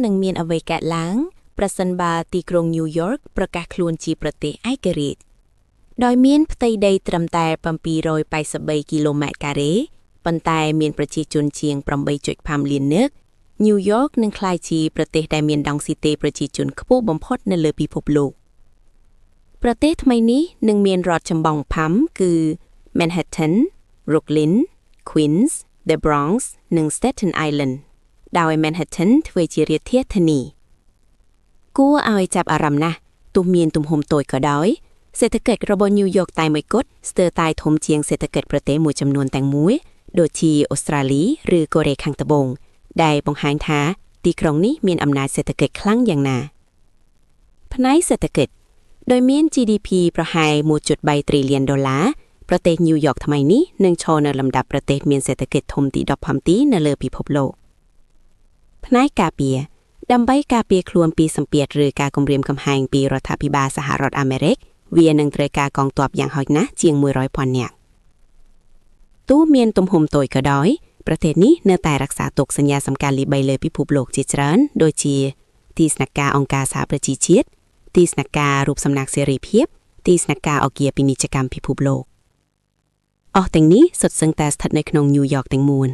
នឹងមានអ្វីកើតឡើងប្រសិនបើទីក្រុងញូវយ៉កប្រកាសខ្លួនជាប្រទេសឯករាជ្យដោយមានផ្ទៃដីត្រឹមតែ783គីឡូម៉ែត្រការ៉េប៉ុន្តែមានប្រជាជនជាង 8.5 លាននាក់ញូវយ៉កនឹងក្លាយជាប្រទេសដែលមានដង់ស៊ីតេប្រជាជនខ្ពស់បំផុតនៅលើពិភពលោកប្រទេសថ្មីនេះនឹងមានរដ្ឋចម្បង5គឺ Manhattan, Brooklyn, Queens, The Bronx និង Staten Island ដោយ Manhattan ធ្វើជារាជធានីគួរឲ្យចាប់អារម្មណ៍ណាស់ទោះមានទំហំតូចក៏ដោយសេដ្ឋកិច្ចរបស់ញូវយ៉កតែមួយគត់ស្ទើរតែធំជាងសេដ្ឋកិច្ចប្រទេសមួយចំនួនទាំងមួយដូចជាអូស្ត្រាលីឬកូរ៉េខាងត្បូងដែលបង្ហាញថាទីក្រុងនេះមានអំណាចសេដ្ឋកិច្ចខ្លាំងយ៉ាងណាផ្នែកសេដ្ឋកិច្ចដោយមាន GDP ប្រហែល 1.3 trillion ដុល្លារប្រទេសញូវយ៉កថ្មីនេះនឹងឈរនៅលំដាប់ប្រទេសមានសេដ្ឋកិច្ចធំទី15ទីនៅលើពិភពលោកផ្នែកការពារដើម្បីការពារខ្លួនពីសម្ពាធឬការគំរាមកំហែងពីរដ្ឋាភិបាលសហរដ្ឋអាមេរិកវានឹងត្រូវការកងទ័ពយ៉ាងហោចណាស់ជាង 100,000 នាក់ទោះមានទំហំតូចក៏ដោយប្រទេសនេះនៅតែរក្សាទុកសញ្ញាសំខាន់ល្បីលើពិភពលោកជាច្រើនដូចជាទីស្នាក់ការអង្គការសហប្រជាជាតិទីស្នាក់ការរូបសំណាកសេរីភាពទីស្នាក់ការអគារពាណិជ្ជកម្មពិភពលោកអស់ទាំងនេះសុទ្ធសឹងតែស្ថិតនៅក្នុងញូវយ៉កទាំងមូល